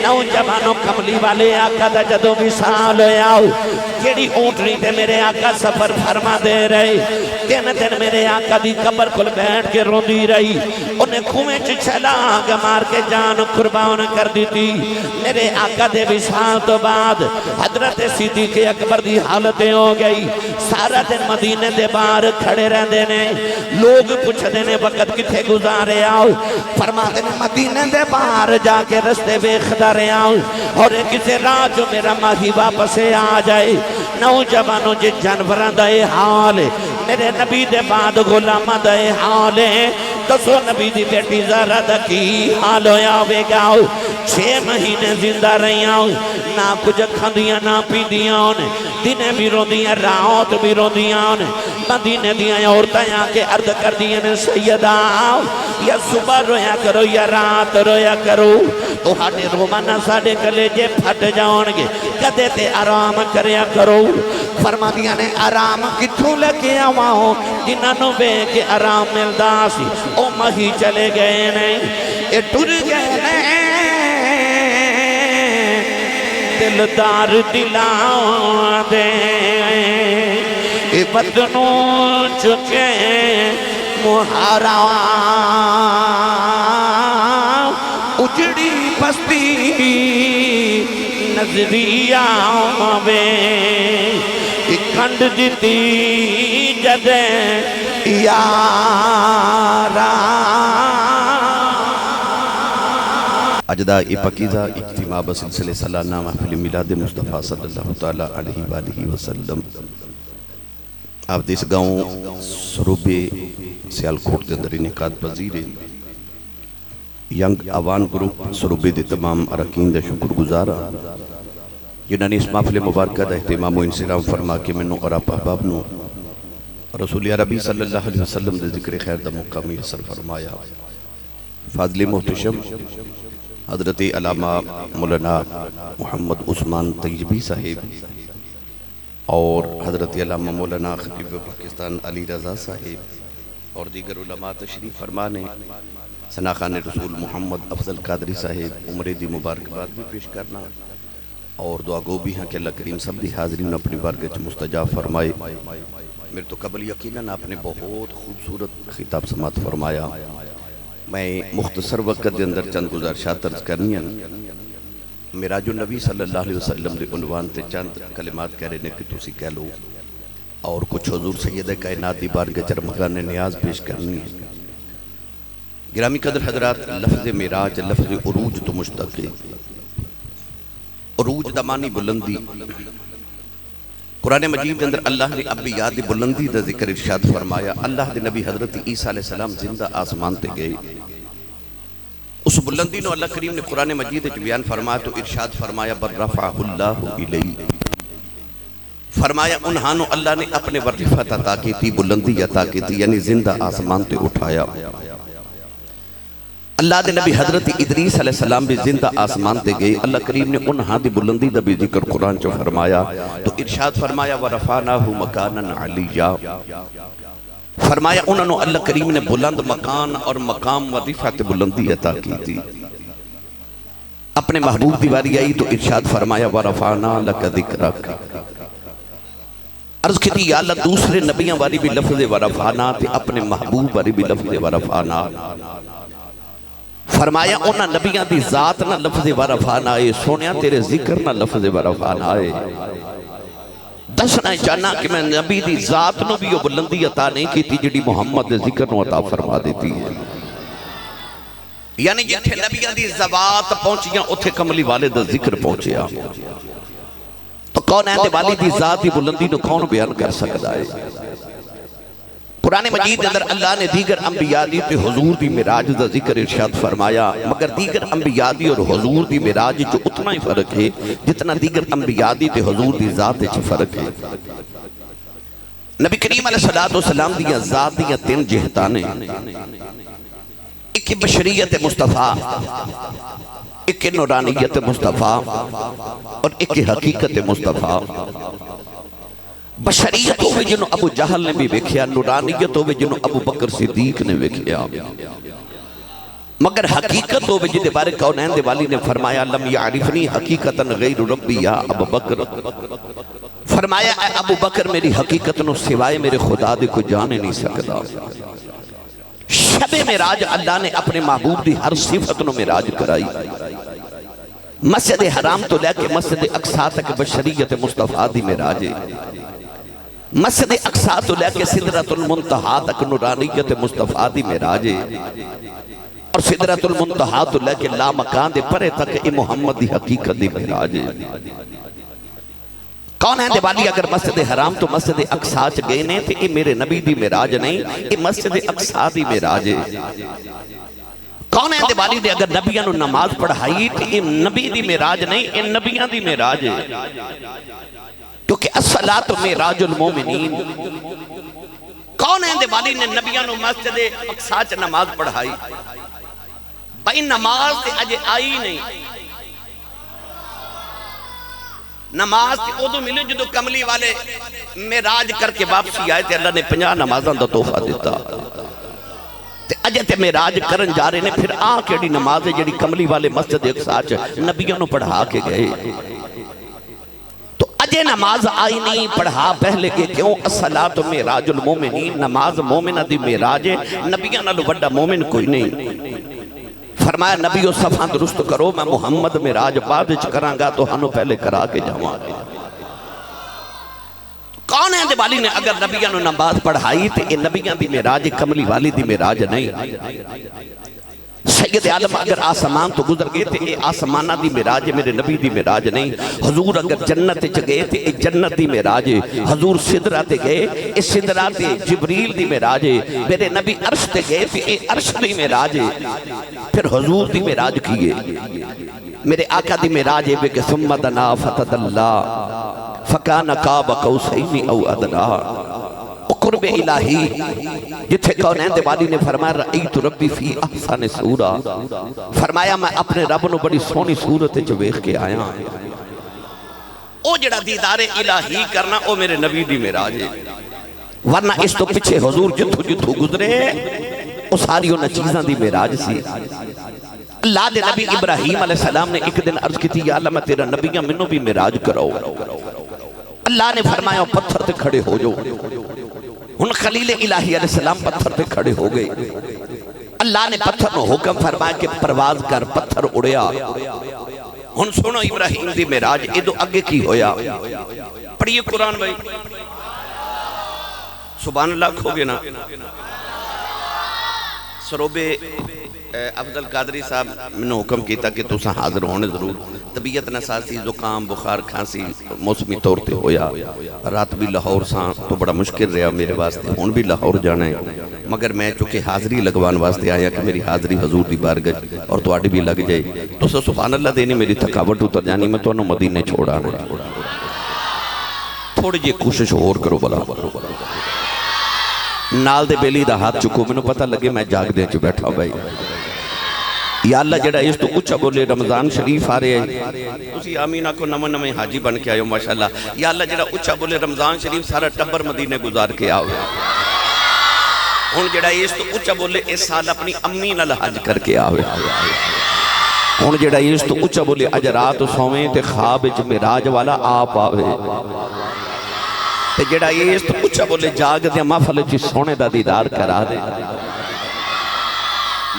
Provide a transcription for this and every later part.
نوجوانوں کملی والے آقا دا جدو وصال ہویا جیڑی اونٹنی تے میرے آقا سفر فرما دے رہے 3 دن میرے آقا دی قبر کل بیٹھ کے روندی رہی انہیں کھویں چھلا آگا مار کے جان قربان کر دی تھی میرے آقا دے وصال تو بعد حضرت صدیق اکبر دی حالتیں ہو گئی سارا دن مدینے دے باہر کھڑے رہ دینے لوگ پوچھ دینے وقت کتھے گزارے آؤ فرما دینے مدینے دے باہر جا کے رستے بیخدہ رہے آؤ اور کسے راہ جو میرا ماہی واپس آ جائے نوجوانوں جی جانوران دے حال میرے نبی دے بعد غلامہ دے حال دسو نبی دی بیٹی زہرا دا کی حال ہویا ہوئے گا 6 مہینے زندہ رہی آؤں نہ کچھ کھندیاں نہ پی دیاں دنیں بھی رو دیاں رات بھی رو دیاں مدینے دیاں عورتیں آکے عرض کر دیاں سیدہ یا صبح رویا کرو یا رات رویا کرو تو ہاٹے رومانہ ساڑے گلے جے پھٹ جاؤں گے کدے تے آرام کریا کرو فرما دیاں نے آرام کتھوں لگے آواؤں جنہوں بے کے آرام ملدا سی او مہی چلے گئے نہیں اے ٹر گئے نہیں دلدار دلاؤں دے اے بدنوں چکے مہارا اجڑی بستی نظریہ میں کھنڈ دیتی جدے یارا اجدہ ای پکیزہ اجتماع بسلسلِ سالانہ محفل میلاد مصطفیٰ صلی اللہ تعالیٰ علیہ وآلہ وسلم آپ دیس گاؤں سروبے سیالکوٹ کے اندر انعقاد پذیر ینگ آوان گروپ سروبے دے تمام ارکین دے شکر گزارا جنہوں نے اس محفل مبارکہ دا اہتمام و انسلام فرما کے منو اور آپ احباب نو رسول عربی صلی اللہ علیہ وسلم دے ذکر خیر دا مقامی اثر فرمایا فاضل محتشم حضرت علامہ مولانا محمد عثمان طیبی صاحب اور حضرت علامہ مولانا خطیب پاکستان علی رضا صاحب اور دیگر علماء تشریف فرمانے ثناخان رسول محمد افضل قادری صاحب عمرے دی مبارکباد بھی پیش کرنا اور دعا گو بھی ہیں کہ اللہ کریم سب دی حاضرین اپنی بارگاہ مستجاب فرمائے میرے تو قبل یقیناً آپ نے بہت خوبصورت خطاب سماعت فرمایا میں مختصر وقت دے اندر چند گزارشات عرض کرنی ہیں معراج النبی صلی اللہ علیہ وسلم دے عنوان تے چند کلمات کہہ رہے کہ تسی کہہ لو اور کچھ حضور سید کائنات دی بارگاہ چرمگان نیاز پیش کرنی ہے گرامی قدر حضرات لفظ معراج لفظ عروج تو مشتق ہے عروج دمانی بلندی قرآن مجید اندر اللہ نے انبیاء دی بلندی دا ذکر ارشاد فرمایا اللہ دے نبی حضرت عیسیٰ علیہ السلام زندہ آسمان تے گئے اس بلندی نو اللہ کریم نے قرآن مجید بیان فرمایا تو ارشاد فرمایا بررفعہ اللہ الیہ فرمایا انہانو اللہ نے اپنے ورفت عطا کی تھی بلندی عطا کی تھی یعنی زندہ آسمان تے اٹھایا اللہ دے نبی حضرت ادریس علیہ السلام بھی زندہ آسمان تے گئے اللہ کریم نے انہاں دی بلندی دا بھی ذکر قرآن چو فرمایا تو ارشاد فرمایا وَرَفَانَاهُ مَكَانًا عَلِيًّا فرمایا انہوں اللہ کریم نے بلند مکان اور مقام و رفعت بلندی عطا کی تھی اپنے محبوب دی باری آئی تو ارشاد فرمایا وَرَفَانَا لَكَ ذِكْرَكَ عرض کی تھی یا اللہ دوسرے نبیاں باری بھی لفظ وَرَفَانَا تھے اپنے محبوب باری بھی لفظ وَرَفَانَا فرمایا انہاں نبیاں دی ذات نہ لفظ ورفانا آئے سونیا تیرے ذکر نہ لفظ ورفانا آئے دسنا چاہنا کہ میں نبی دی ذات نو بھی وہ بلندی عطا نہیں کی تھی جڑی محمد دے ذکر نو عطا فرما دیتی ہے یعنی جتھے نبیاں دی ذات پہنچیاں اتھے کملی والے دا ذکر پہنچیا تو کون ہے والی دی ذات دی بلندی نو کون بیان کر سکتا ہے قرآن مجید اندر اللہ نے دیگر انبیاء دی تے حضور دی معراج دا ذکر ارشاد فرمایا مگر دیگر انبیاء دی اور حضور دی معراج جو اتنا ہی فرق ہے جتنا دیگر انبیاء دی تے حضور دی ذات چ فرق ہے نبی کریم علیہ السلام دی ذات دی 3 جہتانے ایک بشریت مصطفیٰ ایک نورانیت مصطفیٰ اور ایک حقیقت مصطفیٰ بشریت ہوئے جنہوں ابو جہل نے بھی ویکھیا نورانیت ہوئے جنہوں ابو بکر صدیق نے ویکھیا مگر حقیقت ہو جدے بارے کونین دے والی نے فرمایا لم یعرفنی حقیقتا غیر ربی یا ابو بکر، فرمایا اے ابو بکر میری حقیقت نو سوائے میرے خدا دے کو جانے نہیں سکتا۔ شب معراج اللہ نے اپنے محبوب دی ہر صفت نو معراج کرائی، مسجد حرام تو لے کے مسجد اقصی تک بشریت مصطفیٰ دی معراج، مسجد اقصی تو لے کے سدرۃ المنتہا تک نورانیت مصطفیٰ دی معراج، اور سدرۃ المنتہا تو لے کے لا مکان دے پرے تک اے محمد دی حقیقت دی معراج۔ کون ہے دیوالی اگر مسجد حرام تو مسجد اقصی چ گئے نے تے اے میرے نبی دی معراج نہیں، اے مسجد اقصی دی معراج ہے۔ کون ہے دیوالی دے اگر نبیاں نو نماز پڑھائی تے اے نبی دی معراج نہیں، اے نبیاں دی معراج ہے، کیونکہ الصلاۃ معراج المومنین۔ کون ہے دیوالی نے نبیاں نو مسجد اقصی چ نماز پڑھائی؟ بھائی نماز تے اجے آئی نہیں، نماز تے ادو ملے جدو کملی والے معراج کر کے واپسی آئے تے اللہ نے 50 نمازاں دا تحفہ دیتا تے اجے تے معراج کرن جا رہے نے، پھر کیڑی نماز ہے جڑی کملی والے مسجد اقصی چ نبیوں نو پڑھا کے گئے؟ تو اجے نماز آئی نہیں، پڑھا پہلے کے کیوں؟ الصلاۃ معراج المومنین، نماز مومنہ دی معراج ہے، نبیوں نال بڑا مومن کوئی نہیں۔ فرمایا نبیو صفحہ درست کرو، میں محمد معراج بعد وچ کراں گا تو ہنو پہلے کرا کے جاواں گا۔ کون ہے دیوالی نے اگر نبیوں نے نماز پڑھائی تے اے نبیوں دی معراج کملی والی دی معراج نہیں۔ سید عالم اگر آسمان تو گزر گئے تھے اے آسمانہ دی معراج میرے نبی دی معراج نہیں۔ حضور اگر جنت چ گئے تھے اے جنت دی معراج، حضور سدرہ تے گئے اے سدرہ تے جبریل دی معراج، میرے نبی عرش تے گئے تھے اے عرش دی معراج، پھر حضور دی معراج کیے۔ میرے آقا دی معراج ہے کہ ثم دنا فتدلا فکان قاب قوسین او ادنا، قرب الہی جتھے کونین دیوالی نے فرمایا رأیت ربی فی احسن سورہ، فرمایا میں اپنے رب نو بڑی سونی صورت جو ویکھ کے آیا۔ او جڑا دیدار الہی کرنا او میرے نبی دی معراج ہے، ورنہ اس تو پیچھے حضور جتھو جتھو گزرے او ساری انہاں چیزاں دی معراج سی۔ اللہ دے نبی ابراہیم علیہ السلام نے ایک دن عرض کی تھی یا اللہ میں تیرا نبی ہوں، منو بھی معراج کراؤ۔ اللہ نے فرمایا پتھر تے کھڑے ہو جو، ان خلیل الہی علیہ السلام پتھر پہ کھڑے ہو گئے۔ اللہ نے پتھر نو حکم فرمایا کہ پرواز کر، پتھر اڑیا۔ ہن سنو ابراہیم دی معراج ادو اگے کی ہویا، پڑھیے قرآن بھائی، سبحان اللہ کھوگے نا۔ سروبے افضل قادری صاحب میں نے حکم کیتا کہ تُساں حاضر ہونے ضرور، طبیعت نساسی زکام بخار کھانسی موسمی طور تے ہویا، رات بھی لاہور ساں تو بڑا مشکل رہا میرے واسطے، ہون بھی لاہور جانا ہے، مگر میں چونکہ حاضری لگوان واسطے آیا کہ میری حاضری حضور دی بارگاہ اور تواڈی بھی لگ جائے، تو سبحان اللہ دینی میری تھکاوٹ اتر جانی، میں تو انہوں مدینے چھوڑا نہیں۔ تھوڑی جی کوشش اور کرو بلا نال دے بیلی دا ہاتھ چکو، میں نے پتہ لگے میں جاگ دے چو بیٹھا بھائی۔ یا اللہ جڑا اس تو اچھا بولے رمضان شریف آ رہے ہیں، اسی آمینہ کو نمہ نمہ حاجی بن کے آئے ہو ماشاءاللہ۔ یا اللہ جڑا اچھا بولے رمضان شریف سارا ٹبر مدینے گزار کے آؤ۔ ہن جڑا اس تو اچھا بولے اس سال اپنی امی نال حج کر کے آوے۔ ہن جڑا اس تو اچھا بولے اج رات سویں تے خواب وچ معراج والا آپ آوے۔ تے جڑا اس تو اچھا بولے جاگ دے محفل وچ سونے دا دیدار کرا دے۔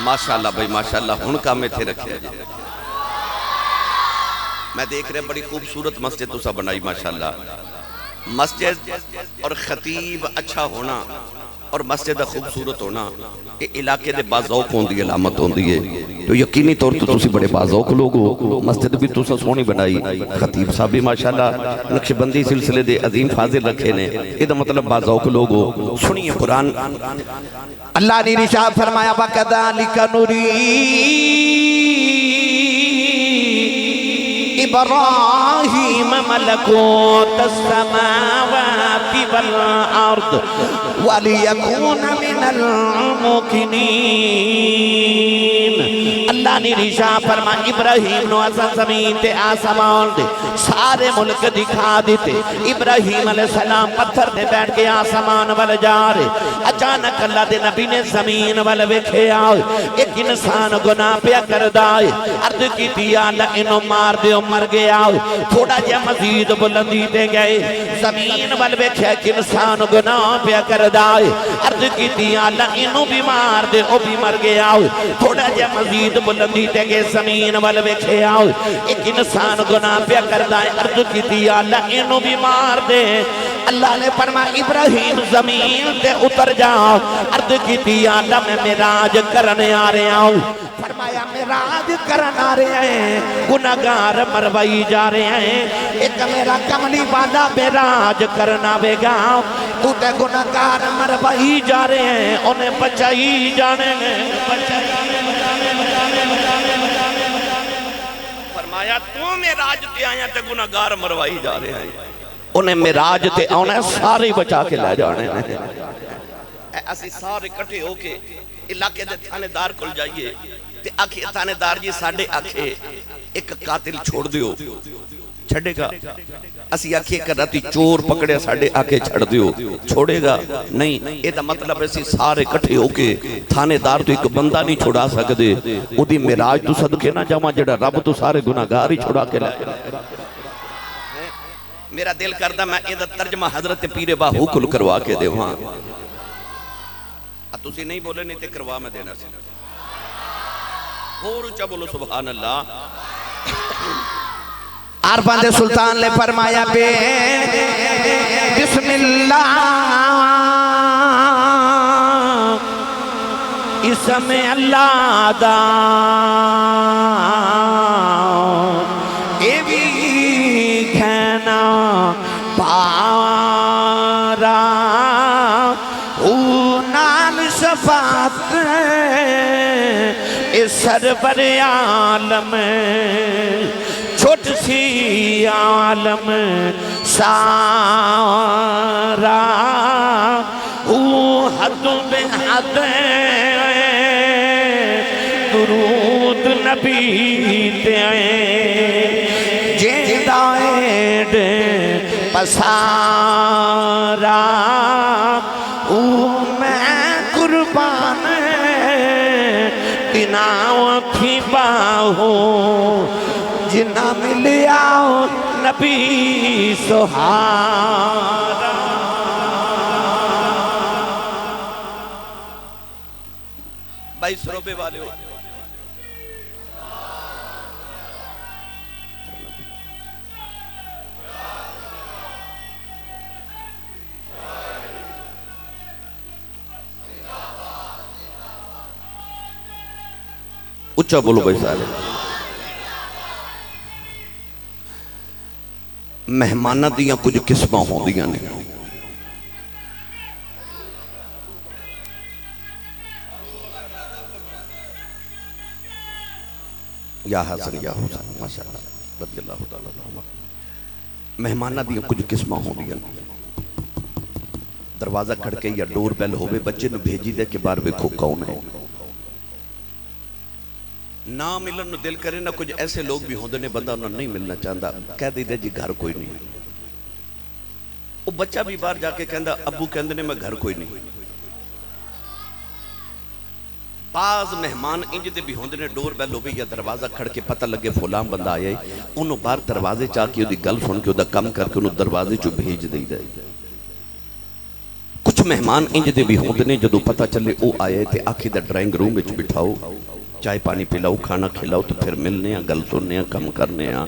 ماشاءاللہ بھائی ماشاءاللہ، ہن کام میں تھے رکھے جی۔ میں دیکھ رہے بڑی خوبصورت مسجد تو سا بنائی ماشاءاللہ۔ مسجد اور خطیب اچھا ہونا اور مسجد خوبصورت ہونا یہ علاقے دے بازوق ہوں دی علامت ہوں دی ہے، تو یقینی طور تو تسی بڑے بازوق لوگ ہو۔ مسجد بھی تو سا سونی بنائی، خطیب صاحب بھی ماشاءاللہ نقش بندی سلسلے دے عظیم فاضل رکھے نے، یہ دا مطلب بازوق لوگ ہو۔ سنیے قرآن، اللہ نے ارشاد فرمایا وَكَذَلِكَ نُرِي إبراهيم ملكوت السماوات والأرض وليكون من الموقنين۔ اللہ نے رشا فرما ابراہیم نو اسا زمین تے آسمان دے سارے ملک دکھا دیتے ابراہیم علیہ السلام پتھر دے بیٹھ کے آسمان وال جا رہے اچانک اللہ دے نبی نے زمین وال ویکھے آئے ایک انسان گناہ پیا کردہ ہے عرض کی دیا اللہ انہوں مار دے مر گیا تھوڑا جا مزید بلندی دے گئے زمین وال ویکھے ایک انسان گناہ پیا کردہ ہے عرض کی دیا اللہ انہوں بھی مار دے او بھی مر گیا تھوڑا جا مزید بلندی دے گئے زمین وال ویکھے آئے ایک انسان گناہ پیا کردہ ہے عرض کی دیا اللہ انہوں بھی مار دے اللہ نے فرمایا ابراہیم زمین تے اتر جاؤ عرض کی دیا اللہ میں معراج کرنے آ رہے ہوں فرمایا معراج کرنے آ رہے ہیں گناہگار مروائی جا رہے ہیں ایک میرا کملی والا معراج کرنا بے گا تو تے گناہگار مروائی جا رہے ہیں انہیں بچائی جانے ہیں فرمایا تو معراج تے آیا تے گناہگار مروائی جا رہے ہیں انہیں معراج تے آنا سارے بچا کے لے جانے ہیں اسی سارے کٹھے ہو کے علاقے دے تھانے دار کل جائیے تے آکھے تھانے دار جی ساڑھے آکھے ایک قاتل چھوڑ دیو چھڑے گا اسی آکھے ایک راتی چور پکڑے ساڑھے آکھے چھڑ دیو چھوڑے گا نہیں یہ دا مطلب ایسی سارے کٹھے ہو کے تھانے دار تو ایک بندہ نہیں چھوڑا سکتے او دی معراج تو صدقے نہ جاما جڑا رب تو سارے گناہگار ہی چھوڑا کے لائے میرا دل کردہ میں یہ ترجمہ حضرت پیر باہو کل کروا کے دے وہاں تُسی نہیں بولے نہیں تے کروا میں دینا سی اور اچھا بولو سبحان اللہ عرفان دے سلطان لے فرمایا بے بسم اللہ اسم اللہ دا اے بھی کھینا پارا شفاعت اس سرور عالم چھوٹ سی عالم سارا حد بے حد درود نبی تے جیدائیں پسارا قربان تناؤں کی باہوں جنہ ملیا نبی سہارا بھائی سروبے والے ہو اچھا بولو بھائی سارے مہمانہ دیاں کچھ قسمہ ہوں دیاں نہیں یا حسن یا حسن ماشاءاللہ رضی اللہ تعالیٰ مہمانہ دیاں کچھ قسمہ ہوں دیاں دروازہ کھڑکے یا ڈور بیل ہوئے بچے نے بھیجی دے کہ بار ویکھو کون ہے نہ ملن نو دل کرے نہ کچھ ایسے لوگ بھی ہوندے نے بندہ انہوں نہیں ملنا چاہتا کہہ دی دے جی گھر کوئی نہیں وہ بچہ بھی بار جا کے کہندا ابو کہندے نے میں گھر کوئی نہیں بعض مہمان انج دے بھی ہوندے نے ڈور بیل ہوئے یا دروازہ کھڑ کے پتہ لگے فلان بندہ آیا انہوں بار دروازے چاہ کے دی گل سن کے دا کم کر کے انہوں دروازے چو بھیج دی دے کچھ مہمان انج دے بھی ہوندے نے جدو پتہ چلے او آئے تے آکھی دا ڈرائنگ روم وچ بٹھاؤ چائے پانی پلاؤ کھانا کھلاؤ تو پھر ملنے ہیں گل سننے ہیں کم کرنے ہیں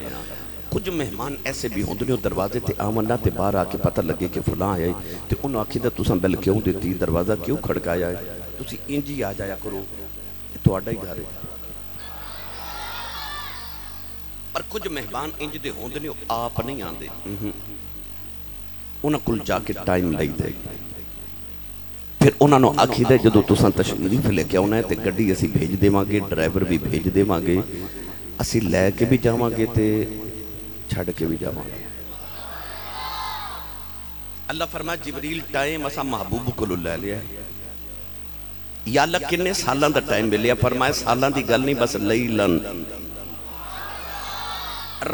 کچھ مہمان ایسے بھی ہوندے نے دروازے تے آمنہ تے باہر آ کے پتہ لگے کہ فلاں آئے تے انہوں آکھی دا تساں بیل کیوں دیتی دروازہ کیوں کھڑکایا ہے تسی انجی آ جایا کرو تو آڈا ہی گھر ہے پر کچھ مہمان انج دے ہوندے نے آپ نہیں آندے انہاں کل جا کے ٹائم لئی دے پھر انہاں نو آکھی دے جدو تساں تشریف لے کے آنا ہے تے گڈی اسی بھیج دے مانگے ڈرائیور بھی بھیج دے مانگے اسی لے کے بھی جا مانگے تے چھڑ کے بھی جا مانگے اللہ فرمائے جبریل ٹائم اسا محبوب کو لے لیا ہے یا اللہ کنے سالان دا ٹائم ملیا؟ فرمایا سالان دی گل نہیں، بس لیلن،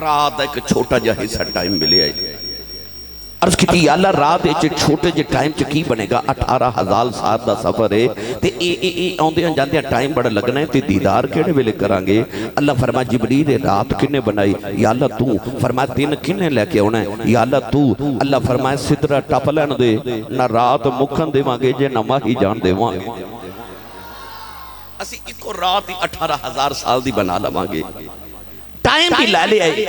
رات ایک چھوٹا جا حصہ ٹائم ملیا ہے۔ عرض کی تھی یا اللہ رات ایک چھوٹے جے ٹائم چکی بنے گا؟ 18,000 سال دا سفر ہے تے آندے ہیں جاندے ہیں ٹائم بڑا لگنا ہے تے دیدار کیڑے ویلے کرانگے؟ اللہ فرمایا جبریل رات کنے بنائی؟ یا اللہ تو۔ فرمایا دن کنے لے کے ہونا ہے؟ یا اللہ تو۔ اللہ فرمایا سدرہ ٹپ لین دے، نہ رات مکھن دے وانگے جے نہ ماہی جان دے وانگے۔ اسی ایک رات ہی 18,000 سال دی بنا لوانگے، ٹائم بھی لے لے آئے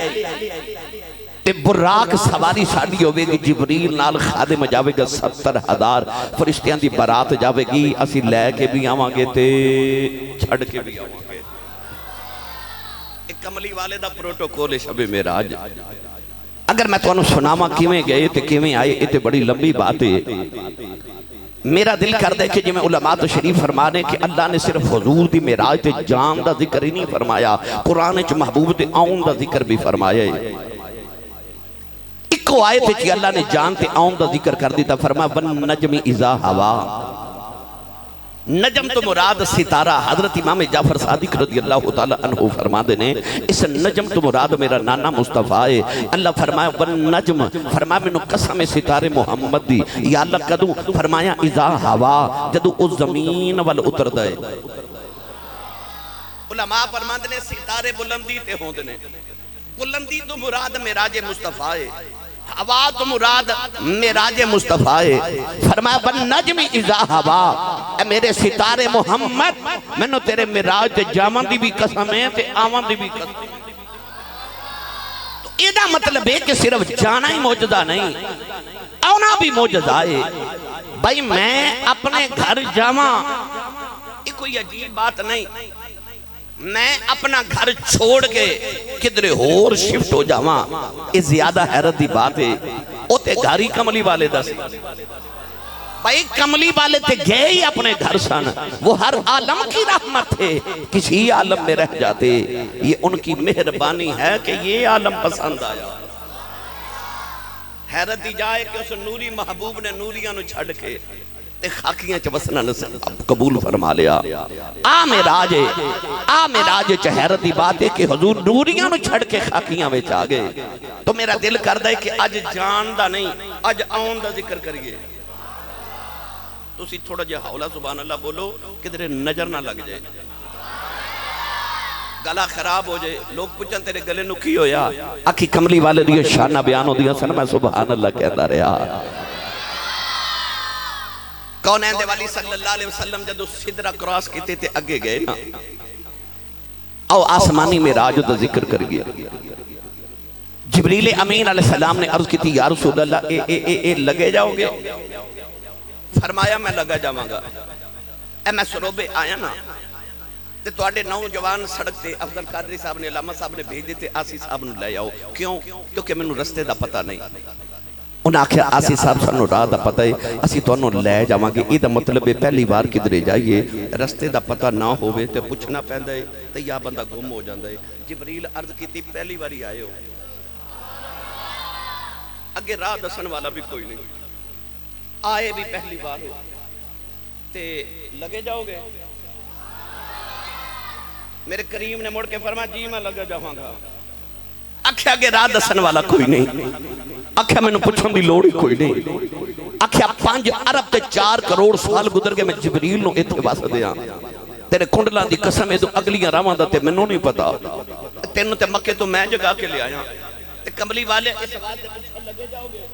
تے براق سواری ساڑی ہوئے گی، جبریل نال خادم جاوے گا، 70,000 فرشتیاں دی برات جاوے گی، اسی لے کے بھی آوانگے تے چھڑ کے بھی آوانگے۔ ایک کملی والے دا پروٹوکول شب معراج۔ اگر میں تو انہوں سناما کیویں گئے تے کیویں آئے، یہ تے بڑی لمبی بات ہے۔ میرا دل کر دے کہ جی میں علماء تو شریف فرمانے کہ اللہ نے صرف حضور دی معراج تے جان دا ذکر ہی نہیں فرمایا، قرآن چ محبوب تے آن دا ذکر بھی فرمایا ہے۔ کو آئے تھے کہ اللہ نے جان تے آن دا ذکر کر دیتا، فرمایا وَالنَّجْمِ اِذَا هَوَا۔ نجم تو مراد ستارہ، حضرت امام جعفر صادق رضی اللہ تعالیٰ عنہ فرما دینے اس نجم تو مراد میرا نانا مصطفیٰ ہے۔ اللہ فرمایا وَالنَّجْمِ، فرمایا میں نے قسم ستارے محمد دی، یا اللہ کدوں؟ فرمایا اِذَا هَوَا، جدو اس زمین وال اتر دائے۔ علماء فرما دینے ستارے بلندی تے ہوں دینے، بلندی تو مراد معراج مصطفیٰ ہے، ہوا تو مراد معراج مصطفیٰ ہے۔ فرمایا وَالنَّجْمِ اِذَا هَوَا، اے میرے ستارے محمد میں نے تیرے معراج تے جامن دی بھی قسم ہے تے آون دی بھی قسم ہے۔ تو ایدہ مطلب ہے کہ صرف جانا ہی موجزہ نہیں، آنا بھی موجزہ ہے۔ بھائی میں اپنے گھر جاواں، یہ کوئی عجیب بات نہیں، میں اپنا گھر چھوڑ کے کدھر اور شفٹ ہو جاواں، یہ زیادہ حیرت دی بات ہے۔ او تے گھری کملی والے دس، بھائی کملی والے تے گئے ہی اپنے گھر سن، وہ ہر عالم کی رحمت ہے، کسی عالم میں رہ جاتے، یہ ان کی مہربانی ہے کہ یہ عالم پسند آیا۔ حیرت دی جائے کہ اس نوری محبوب نے نوریاں نو چھڑ کے تے خاکیاں چ وسنا قبول فرما لیا۔ آ معراج ہے، آ معراج چ حیرت دی بات ہے کہ حضور نوریاں نو چھڑ کے خاکیاں وچ آ گئے۔ تو میرا دل کردا ہے کہ اج جان دا نہیں، اج آن دا ذکر کریے۔ تسی تھوڑا جہا حولا سبحان اللہ بولو، کدھر نظر نہ لگ جائے، گلا خراب ہو جائے، لوگ پوچھن تیرے گلے نو کی ہویا؟ آکھی کملی والے دیئے شانہ بیان ہو دیا سن، میں سبحان اللہ کہتا رہا۔ کونین دے والی صلی اللہ علیہ وسلم جدو صدرہ کراس کیتے تھے اگے گئے نا، او آسمانی معراج دا ذکر کر گیا۔ جبریل امین علیہ السلام نے عرض کی تھی یا رسول اللہ اے لگے جاؤ گے؟ فرمایا میں لگا جاواں گا۔ اے میں سروبے آیا نا تے تواڈے نوجوان سڑک تے افضل قادری صاحب نے، علامہ صاحب نے بھیج دیتے آسی صاحب نو لے آؤ۔ کیوں؟ کیونکہ میں نو رستے دا پتہ نہیں۔ انہاں آکھیا آسی صاحب سانو راہ دا پتہ ہے، اسی تو انہوں لے جاواں گے۔ یہ دا مطلب ہے پہلی بار کدھرے جائیے رستے دا پتہ نہ ہوئے تے پوچھنا پہندا ہے تے یا بندہ گم ہو جاندا ہے۔ جبریل عرض کیتی پہلی باری آئے ہو، اگے راہ دسن والا بھی کوئی نہیں، آئے بھی پہلی بار ہو تے لگے جاؤ گے؟ میرے کریم نے مڑ کے فرمایا جی میں لگا جاواں گا۔ آکھیا کہ راہ دسن والا کوئی نہیں، آکھیا میں نے پوچھن دی لوڑ ہی کوئی نہیں۔ آکھیا 5 ارب تے 4 کروڑ سال گزر گئے میں جبریل نو ایتھے واسطے دیاں، تیرے کنڈلاں دی قسم ہے تو اگلیاں راواں دا تے مینوں نہیں پتا، تینوں تے مکے تو میں جگا کے لے آیا۔ تے کملی والے اس سوال تے پوچھن لگے جاؤ گے؟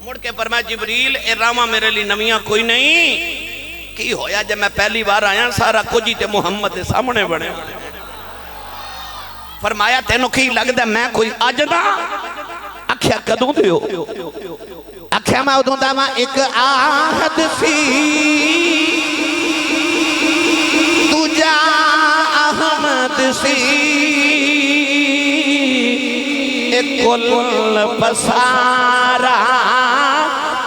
مڑ کے فرمایا جبریل اے راواں میرے لیے نویاں کوئی نہیں، کی ہویا جب میں پہلی بار آیا سارا کچھ ہی تے محمد دے سامنے بنے۔ فرمایا تینوں کی لگدا میں کوئی اجدا؟ آکھیا کدوں دیو؟ آکھیا میں ادوں دا میں ایک آہد سی تجا احمد سی ایک کل پسارا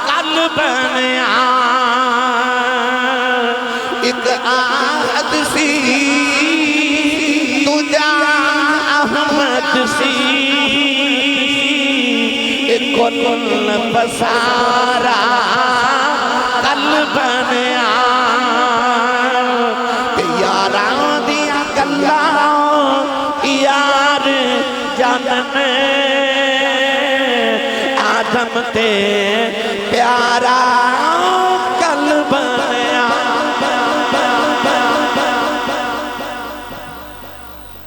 کل بنیا ایک آہد سی تجا احمد سی کل پسارا کل بنیا نے آدم تے پیارا کل بنیا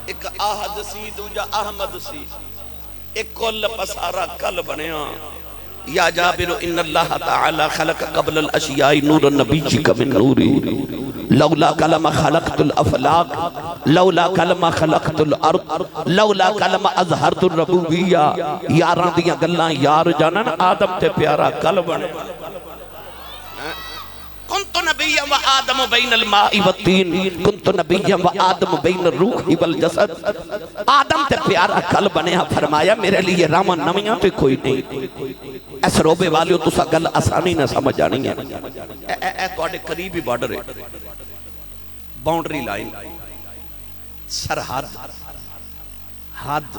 ایک آہد سی دوجا احمد سی ایک کل پسارا کل بنیا یا جابر ان اللہ تعالی خلق قبل الاشیاء نور النبی کا من نوری لولا کلمہ خلقت الافلاق لولا کلمہ خلقت الارض لولا کلمہ اظہرت الربوبیہ یاراں دیاں گلاں یار جانن آدم تے پیارا کل بنے کنت نبیا و آدم بین الماء والتین کنت نبیا و آدم بین الروح والجسد آدم تے پیارا کل بنیا فرمایا میرے لیے راما نمیاں تے کوئی نہیں اس روبے والیو تسا گل آسانی نہ سمجھ آنی ہے اے توڑے قریبی بارڈر ہے باؤنڈری لائن سرحد حد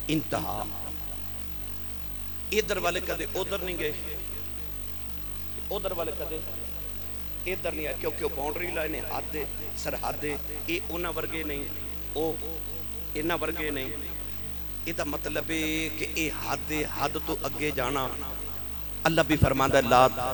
انتہا ادھر والے کدے ادھر نہیں گئے ادھر والے کدے ادھر نہیں آئے کیونکہ وہ باؤنڈری لائن ہے حد سرحد اے انہاں ورگے نہیں او انہاں ورگے نہیں یہ دا مطلب ہے کہ اے حد تو اگے جانا اللہ بھی فرماندہ ہے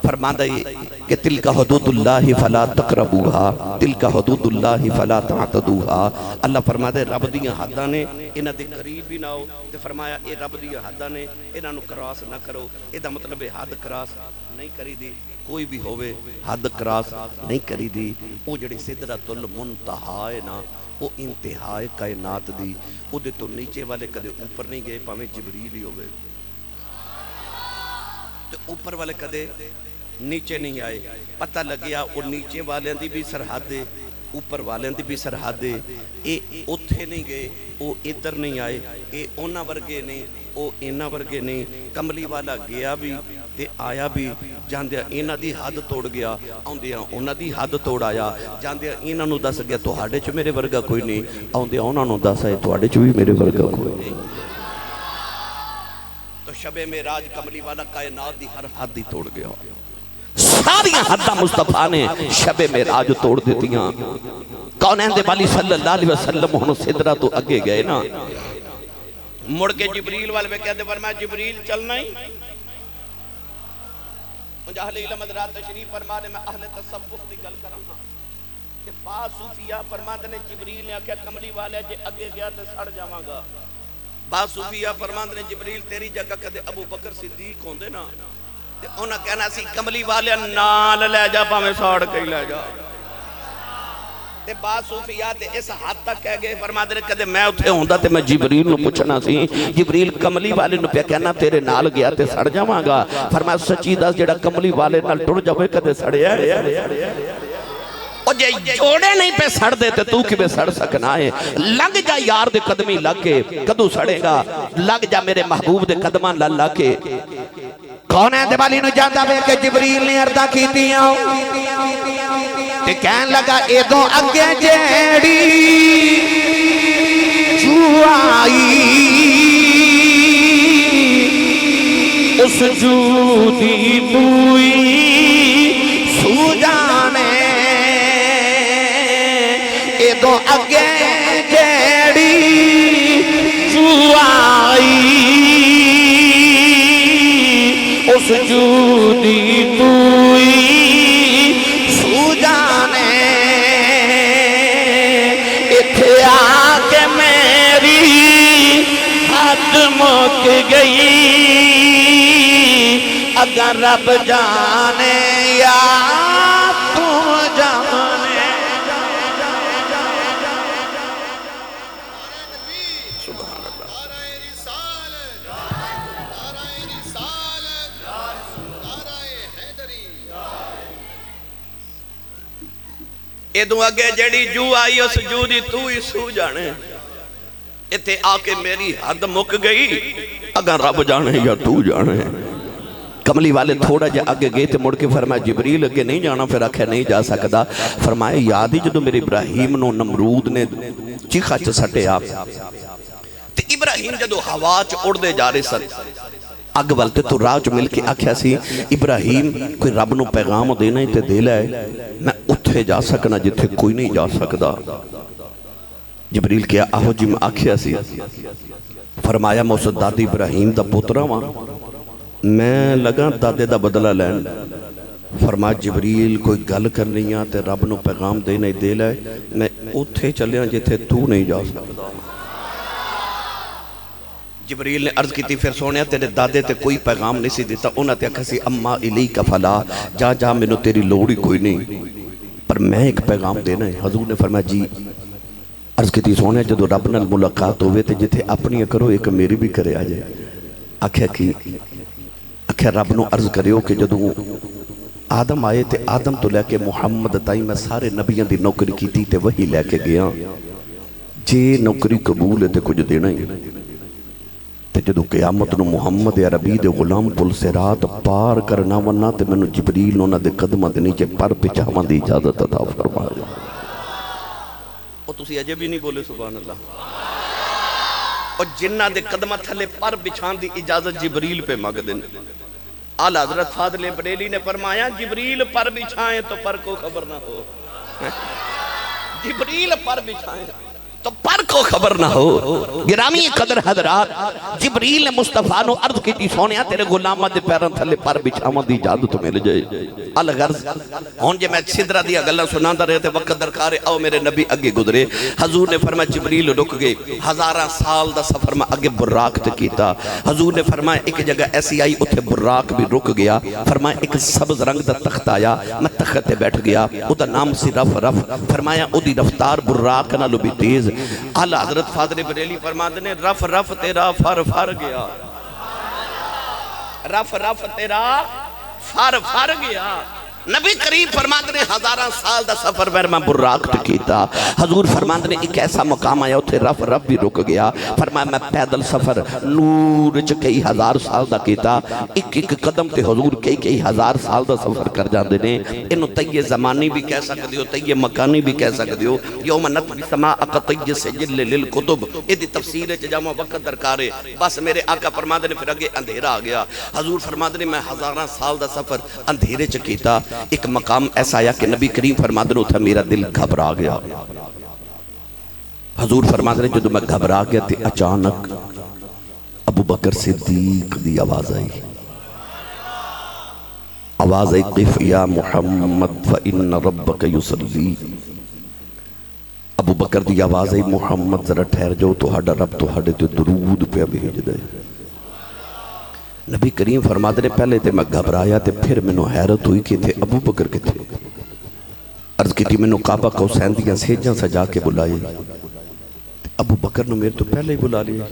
فرماندہ ہے کہ تلک حدود اللہ فلا تقربوها تلک حدود اللہ فلا تعتدوها اللہ فرماندہ ہے رب دیاں حداں نے انہاں دے قریب بھی نہ ہو تے فرمایا اے رب دیاں حداں نے انہاں نو کراس نہ کرو اے دا مطلب ہے حد کراس نہیں کری دی کوئی بھی ہوئے حد کراس نہیں کری دی او جڑے سدرۃ المنتہا ہے نا وہ انتہائی کائنات دی او دے تو نیچے والے کدے اوپر نہیں گئے پاویں جبریل ہی ہوئے تو اوپر والے کدے نیچے نہیں آئے پتہ لگیا وہ نیچے والے دی بھی سرحد دے اوپر والے دی بھی سرحد دے اے اتھے نہیں گئے او ادھر نہیں آئے اے اونا ورگے نہیں او اینا ورگے نہیں کملی والا گیا بھی تے آیا بھی جاندیا اینا دی حد توڑ گیا آندیا اونا دی حد توڑ آیا جاندیا اینا نو دس گیا تو ہاڑے چو میرے ورگا کوئی نہیں آندیا اونا نو دس آئے تو ہاڑے چو بھی میرے ورگا کوئی نہیں تو شب معراج کملی والا کائنات دی ہر حد ہی توڑ گیا ساری حدہ مصطفیٰ نے شب معراج توڑ دیتیاں کونین دے والی صلی اللہ علیہ وسلم ہونو صدرہ تو اگے گئے نا مڑ کے جبریل والے میں کہتے فرمایا جبریل چلنا ہی مجھے اہل علم حضرات تشریف فرما دے میں اہل تصوف دی گل کراں کہ بعض صوفیہ فرما دے جبریل نے آکھیا کملی والے جے اگے گیا تے سڑ جاواں گا بعض صوفیہ فرما دے جبریل تیری جگہ کدے ابو بکر صدیق ہوندے نا تے انہاں کہنا سی کملی والے نال لے جا پاویں ساڑ کے لے جا تے بعض صوفیہ تے اس حد تک کہہ گئے فرما دے کدے میں اتھے ہوندا تے میں جبریل نو پوچھنا سی جبریل کملی والے نو پیا کہنا تیرے نال گیا تے سڑ جاواں گا فرمایا سچی دس جڑا کملی والے نال ٹر جاوے کدے سڑیا او جے جوڑے نہیں پہ سڑ دیتے تو کی بے سڑ سکنا ہے لگ جا یار دے قدمی لگ کے کدو سڑے گا لگ جا میرے محبوب دے قدمان لگ کے کون ہے دیوالی نو جانتا بے کہ جبریل نے عرضہ کی دیا تے کہن لگا اے دو اگے جیڑی جو آئی اس جودی دوئی سو جانے اے دو اگے جیڑی جو آئی اس جودی دوئی سو جانے اتھے آکے میری حد مک گئی اگر رب جانے یا تم جانے سبحان اللہ ادو اگے جڑی جو آئی اس جو دی تو ہی سو جانے اتے آکے میری حد مک گئی اگر رب جانے یا تو جانے کملی والے تھوڑا جا آگے گئے تھے مڑ کے فرمایا جبریل اگے نہیں جانا پھر آکھے نہیں جا سکتا فرمایا یاد ہی جدو میرے ابراہیم نو نمرود نے چیخا چ سٹے آپ تے ابراہیم جدو ہوا چ اڑ دے جا رہے سن اگ والتے تو راج مل کے آکھیا سی ابراہیم کوئی رب نو پیغام دینا ہی تے دے لائے میں اتھے جا سکنا جتھے کوئی نہیں جا سکتا جبریل کیا آہو جی میں آکھیا سی فرمایا میں اس دادی ابراہیم دا پوترا ہاں، میں لگا دادے دا بدلہ لین۔ فرمایا جبریل کوئی گل کرنی ہے تے رب نو پیغام دے نہیں دے لے، میں اتھے چلے جتھے تو نہیں جا سکتا۔ جبریل نے عرض کی تھی پھر سونے تیرے دادے تے کوئی پیغام نہیں سی دیتا، انہاں تے کسی اما الیک فلا، جا جا میں نو تیری لوڑی کوئی نہیں، پر میں ایک پیغام دینا ہے۔ حضور نے فرمایا جی۔ عرض کی تھی سونے جدو رب نال ملاقات ہوئے تے جتھے اپنی کرو ایک میری بھی کرے آجائے۔ آکھیا رب نو عرض کریو کہ جدو آدم آئے تے آدم تو لے کے محمد تائیں میں سارے نبیاں دی نوکری کی تھی تے وہی لے کے گیا، جے نوکری قبول ہے تے کچھ دینا ہی تے جدو قیامت نو محمد عربی دے غلام پل صراط پار کرنا وننا تے میں جبریل نو نہ دے قدمہ دے نیچے پر پچھاواں دی اجازت عطا فرمایا۔ اور تسی اجے بھی نہیں بولے سبحان اللہ۔ اور جنہ دے قدمہ تھلے پر بچھان دی اجازت جبریل پہ مانگ دیں۔ اعلیٰ حضرت فاضل بریلی نے فرمایا جبریل پر بچھائیں تو پر کو خبر نہ ہو، جبریل پر بچھائیں تو پر کو خبر نہ ہو۔ گرامی قدر حضرات، جبریل نے مصطفیٰ نو عرض کی تھی سونیا تیرے غلامہ دے پیران تھلے پر بچھاواں دی اجازت مل جائے۔ الغرض ہون جے میں صدرہ دیا گلہ سناندہ رہے تھے وقت درکارے او میرے نبی اگے گزرے۔ حضور نے فرمایا جبریل رک گئے، ہزارہ سال دا سفر میں اگے براق تے کیتا۔ حضور نے فرمایا ایک جگہ ایسی آئی اتھے براق بھی رک گیا۔ فرمایا ایک سبز رنگ دا تخت آیا، میں تخت تے بیٹھ گیا، او دا نام سی رف رف۔ فرمایا او دی رفتار براق نہ لو بھی تیز۔ اعلیٰ حضرت فاضل بریلی فرماتے نے رف رف تیرا فر فر گیا، رف رف تیرا فر فر گیا۔ نبی کریم فرماتے نے ہزارہ سال دا سفر بیر میں براق تے کیتا۔ حضور فرماتے نے ایک ایسا مقام آیا اتھے رف رف بھی رک گیا۔ فرمایا میں پیدل سفر نور چ کئی ہزار سال دا کیتا، ایک ایک قدم تے حضور کئی ہزار سال دا سفر کر جاندے نے۔ انہوں تیہ زمانی بھی کہہ سکتے ہو، تیہ مکانی بھی کہہ سکتے ہو۔ یوم نطوی سماء قطی سجل للکتب، ایدی تفسیر جامع وقت درکارے، بس میرے آقا فرماتے نے پھر اگے اندھیرا آ گیا۔ حضور فرماتے نے میں ہزارہ سال دا سفر اندھیرے چ کیتا۔ ایک مقام ایسا آیا کہ نبی کریم فرماتے نے اتھا میرا دل گھبرا گیا۔ حضور فرماتے نے جدو میں گھبرا گیا تھے اچانک ابو بکر صدیق دی آواز آئی، آواز آئی قف یا محمد فإن ربک یصلی۔ ابو بکر دی آواز آئی محمد ذرا ٹھہر جاؤ تو ہڈا رب تو ہڈے تو درود پہ بھیج دے۔ نبی کریم فرماتے نے پہلے تے میں گھبرایا تے پھر میں نو حیرت ہوئی کہ تھے ابو بکر کے تھے۔ عرض کی تھی میں نو کعبہ کو سیندیاں سیجاں سجا کے بلائے، ابو بکر نو میرے تو پہلے ہی بلا لیا۔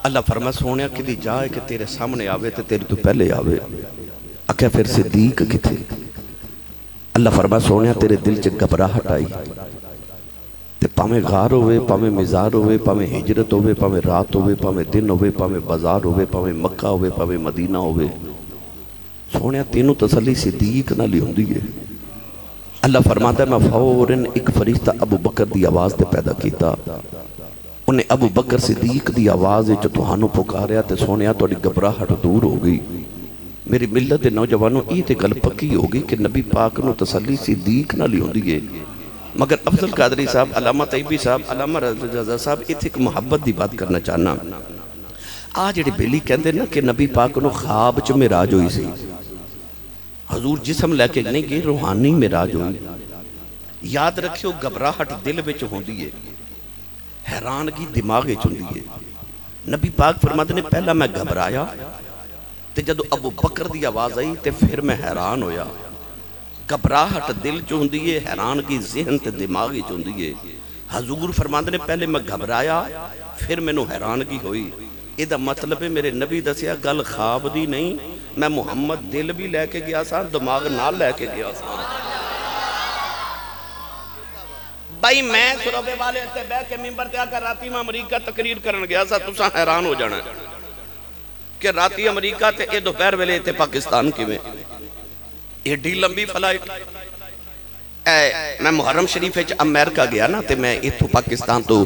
اللہ فرما سونیا کہ دی جائے کہ تیرے سامنے آوے تے تیرے تو پہلے آوے۔ اکھے پھر صدیق کی تھے۔ اللہ فرما سونیا تیرے دل چ گھبراہٹ آئی تے پاویں غار ہوئے، پاویں مزار ہوئے، پاویں ہجرت ہوئے، پاویں رات ہوئے، پاویں دن ہوئے، پاویں بازار ہوئے، پاویں مکہ ہوئے، پاویں مدینہ ہوئے، سونیا تینوں تسلی صدیق نہ لی ہوندی ہے۔ اللہ فرماتا ہے میں فوراً ایک فرشتہ ابو بکر دی آواز تے پیدا کیتا، انہیں ابو بکر صدیق دی آواز جو تہانوں پکاریا تے سونیا توڑی گھبراہٹ دور ہو گئی۔ میری ملت دے نوجوانوں یہ تے گل پکی ہوگی کہ نبی پاک نو تسلی صدیق نہ لی ہوندی ہے۔ مگر افضل قادری صاحب، علامہ طیبی صاحب، علامہ رضا صاحب اتھے ایک محبت دی بات کرنا چاہنا۔ آج جڑے بیلی کہندے نا کہ نبی پاک نو خواب چ معراج ہوئی سی، حضور جسم لے کے نہیں گئے، روحانی معراج ہوئی۔ یاد رکھیو گھبراہٹ دل وچ ہوندی ہے، حیرانگی دماغ وچ ہوندی ہے۔ نبی پاک فرماتے نے پہلا میں گھبرایا تے جدو ابو بکر دی آواز آئی تے پھر میں حیران ہویا۔ گھبراہٹ دل چ ہوندی ہے، حیرانگی ذہن تے دماغ وچ ہوندی ہے۔ حضور فرماتے نے پہلے میں گھبرایا پھر مینوں حیرانگی ہوئی۔ ایدہ مطلب ہے میرے نبی دسیا گل خواب دی نہیں، میں محمد دل بھی لے کے گیا سا، دماغ نہ لے کے گیا سا۔ بھائی میں سروبے والے تے بے کے ممبر تے آکر راتی میں امریکہ تقریر کرن گیا سا، تسا حیران ہو جانا ہے کہ راتی امریکہ تے اے دوپہر ویلے تے پاکستان کی میں ایڈی لمبی فلائٹ، میں محرم شریف وچ امریکہ گیا نا تے میں اتھوں پاکستان تو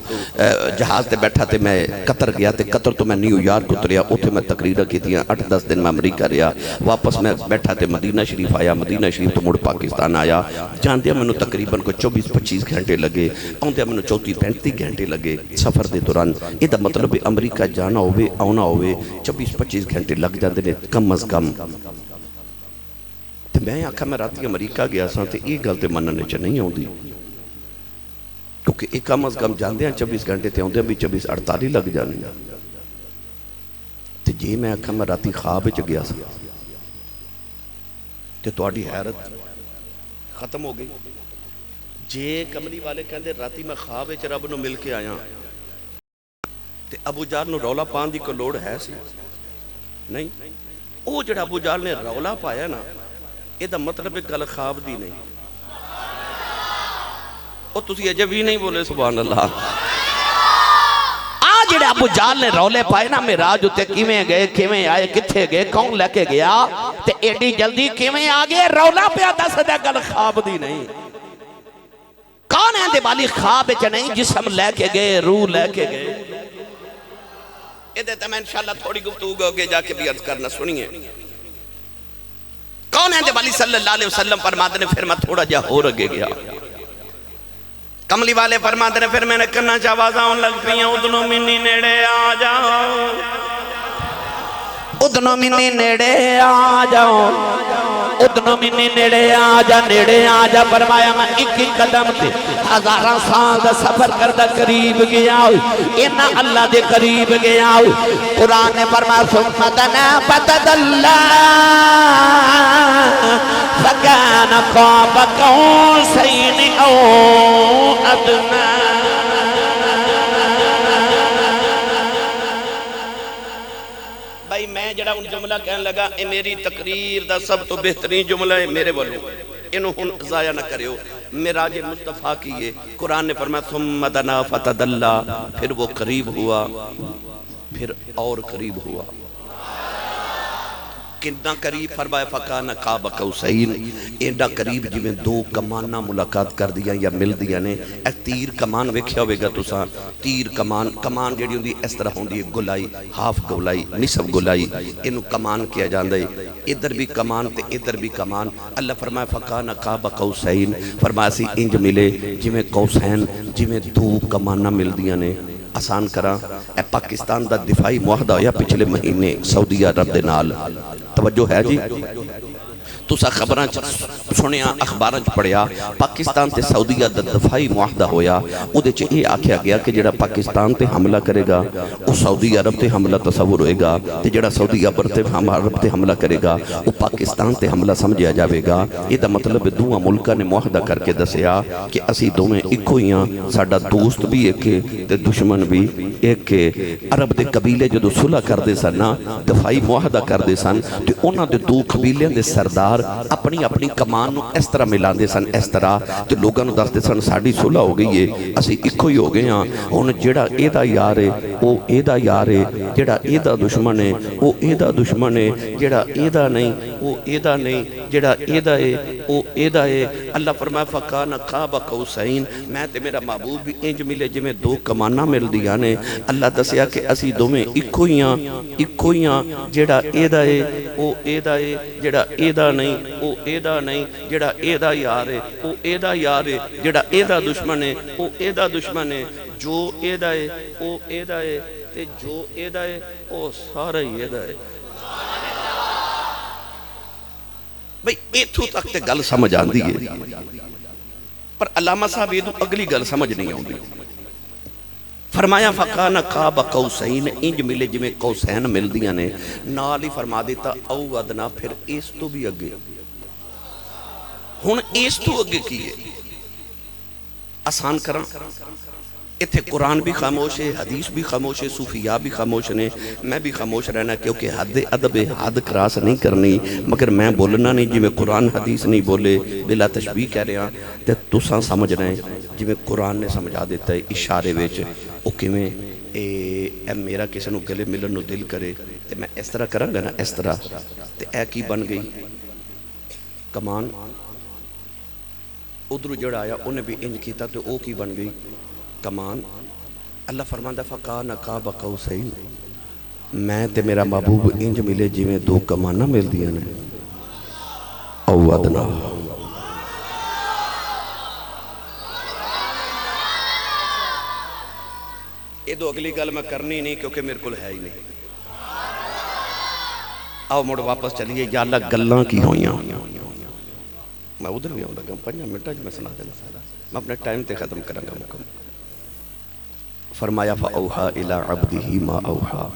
جہاز تے بیٹھا تے میں قطر گیا تے قطر تو میں نیو یارک اتریا اوتھے میں تقریراں کیتیاں 8-10 دن میں امریکہ رہیا واپس میں بیٹھا تے مدینہ شریف آیا مدینہ شریف تو مڑ پاکستان آیا جاندیا میں تقریباً کوئی 24-25 گھنٹے لگے آندیا میں 34-35 گھنٹے لگے سفر دے دوران یہ دا مطلب امریکہ جانا ہوئے آنا ہوئے 24-25 گھنٹے لگ جاندے نے کم از کم تے میں آکھا میں راتی امریکہ گیا ساں تے یہ گل تے مننے چ نہیں ہوندی کیونکہ ایک کم از کم جاندے ہیں 24 گھنٹے تے ہوندے بھی 24-48 لگ جانے تے جی میں آکھا میں راتی خواب وچ گیا ساں تے تہاڈی حیرت ختم ہو گئی جے کملی والے کہندے راتی میں خواب وچ رب نو مل کے آیا تے ابو جہل نو رولا پان دی کوئی لوڑ ہے سی نہیں او جڑا ابو جہل نے رولا پایا نا یہ دا مطلب گل خواب دی نہیں او تسی اجے بھی نہیں بولے سبحان اللہ جڑے ابو جہل نے رولے پائے نا معراج اتے کیویں گئے کیویں آئے کتھے گئے کون لے کے گیا تے ایڈی جلدی کیویں آگے رولا پیا دس دے گل خواب دی نہیں کون ہے دے والی خواب وچ نہیں جسم لے کے گئے روح لے کے گئے یہ دیتا میں انشاءاللہ تھوڑی گفتگو کے جا کے بھی عرض کرنا سنیے کون ہے دے والی صلی اللہ علیہ وسلم فرماتے نے پھر میں تھوڑا جا ہو رگے گیا کملی والے فرماتے نے پھر میں نے کرنا چاوازاں ان لگ پیا ادنو منی نیڑے آ جاؤ ادنو منی نیڑے آ جاؤ ادنو منی نیڑے آ جا فرمایا میں ایک قدم تے ہزاراں سال دا سفر کردہ قریب گیا اینا اللہ دے قریب گیا قرآن نے فرمایا ثم دنا فتدلّا فکان قاب قوسین او ادنا بھائی میں جڑا ان جملہ کہنے لگا اے میری تقریر دا سب تو بہترین جملہ ہے میرے والوں انہوں ہن ضائع نہ کریو معراج مصطفیٰ کیے قرآن نے فرمایا ثم دنا فتدلّا پھر وہ قریب ہوا پھر اور قریب ہوا کتنا قریب فرمایا فکان قاب قوسین ایڈا قریب جی میں دو کمانہ ملاقات کر دیا یا مل دیا نے اے تیر کمان ویکھیا ہوئے گا تساں تیر کمان جیڑی ہوندی اس طرح ہوندی ہے گلائی ہاف گلائی نصف گلائی انہو کمان کیا جاندہ ہے ادھر بھی کمان تے ادھر بھی کمان اللہ فرمایا فکان قاب قوسین فرمایا سی انج ملے جی میں قوسین جی میں دو کمانہ مل دیا نے آسان کرا اے پاکستان دا دفاعی معاہدہ ہویا پچھلے مہینے سعودی عرب دے نال توجہ ہے جی تسا خبراں سنیا اخباراں پڑھیا پاکستان تے سعودیہ دا دفاعی معاہدہ ہویا او دے چ اے آکھیا گیا کہ جڑا پاکستان تے حملہ کرے گا او سعودی عرب تے حملہ تصور ہوئے گا تے جڑا سعودی عرب تے حملہ کرے گا او پاکستان تے حملہ سمجھیا جاوے گا یہ دا مطلب دوواں ملکاں نے معاہدہ کر کے دسیا کہ اسی دوویں اکو ہی ہاں ساڈا دوست بھی ایک ہے تے دشمن بھی ایک ہے عرب دے قبیلے جدوں صلح کردے سن نا دفاعی معاہدہ کردے سن تے انہاں دے دو قبیلیاں دے سردار اپنی اپنی کمان اس طرح ملان دے سن اس طرح تو لوگاں نو دس دے سن ساڑی صلح ہو گئی ہے اسی اکو ہی ہو گئے ہاں ان جڑا ایدہ یار ہے او ایدہ یار ہے جڑا ایدہ دشمن ہے او ایدہ دشمن ہے جڑا ایدہ نہیں او ایدہ نہیں جڑا ایدہ ہے او ایدہ ہے اللہ فرمایا فکان قاب قوسین میں تے میرا محبوب بھی انج ملے جی میں دو کمانہ مل دیا نے اللہ دسیا کہ اسی دو میں اکو ہی ہاں جڑا ایدہ ہے او ایدہ ہے جڑا ایدہ نہیں او ایدہ نہیں جڑا ایدہ یار ہے او ایدہ یار ہے جڑا ایدہ دشمن ہے او ایدہ دشمن ہے جو ایدہ ہے او ایدہ ہے تے جو ایدہ ہے او سارا ہی ایدہ ہے بھئی ایتھو تک تے گل سمجھ آن دی ہے پر علامہ صاحب یہ اگلی گل سمجھ نہیں آن دی فرمایا فکان قاب قوسین انج ملے جی میں قوسین مل دیا نے نال ہی فرما دیتا او ادنا پھر اس تو بھی اگے ہن اس تو اگے کیے آسان کرن اتھے قرآن بھی خاموش ہے حدیث بھی خاموش ہے صوفیاء بھی خاموش نے میں بھی خاموش رہنا کیونکہ حد ادب حد کراس نہیں کرنی مگر میں بولنا نہیں جی میں قرآن حدیث نہیں بولے بلا تشبیح کہہ رہے ہیں تے تساں سمجھ رہے ہیں جی میں قرآن نے سمجھا دیتا ہے اشارے ویچ او کیویں اے میرا کسی نو گلے ملن نو دل کرے تے میں اس طرح کروں گا نا اس طرح تے اے کی بن گئی کمان ادھر جڑا آیا انہیں بھی انج کیتا تو او کی بن گئی کمان اللہ فرماندہ فَقَانَ قَابَ قَوْسَيْنِ میں تے میرا محبوب انج ملے جی میں دو کمانہ مل دیا نے او ادنا یہ دو اگلی گل میں کرنی نہیں کیونکہ میرے کل ہے ہی نہیں آؤ مڑ واپس چلیے یا اللہ گلاں کی ہوئیاں میں ادھر بھی ہوں لگا 5 منٹ میں سنا دینا میں اپنے ٹائم تے ختم کروں گا مکمل فرمایا فَأَوْحَا إِلَىٰ عَبْدِهِ مَا أَوْحَا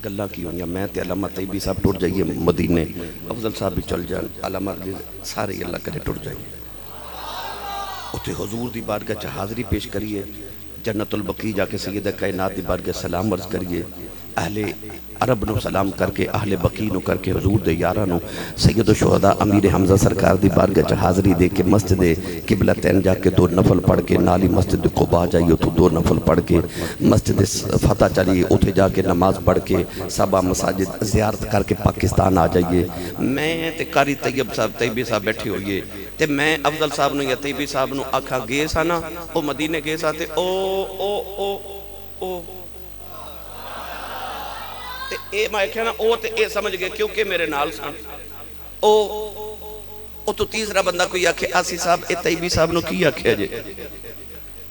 گلہ کی ہوئیاں میں تے علامہ طیبی صاحب ٹوٹ جائیے مدینے افضل صاحب بھی چل جائیں علامہ سارے اللہ کرے ٹوٹ جائیے اتے حضور دی بارگاہ چا حاضری پیش کریے جنت البقی جا کے سیدہ کائنات دی بارگاہ سلام عرض کریے اہل عرب نو سلام کر کے اہل بقی نو کر کے حضور دے یارہ نو سید و شہداء امیر حمزہ سرکار دی بارگاہ چا حاضری دے کے مسجد قبلہ تین جا کے 2 نفل پڑھ کے نالی مسجد قباء جائیے تو 2 نفل پڑھ کے مسجد فتح چلیے اتھے جا کے نماز پڑھ کے سبا مساجد زیارت کر کے پاکستان آ جائیے میں تے قاری طیب صاحب طیبی صاحب بیٹھے ہوئیے تے میں افضل صاحب نو یا طیبی صاحب نو آکھا گئے سا نا او مدینے گئے سا تے او تے اے میں کہنا او تے اے سمجھ گئے کیونکہ میرے نال سان او تو تیسرا بندہ کوئی آکھے آسی صاحب اے طیبی صاحب نو کی آکھے جے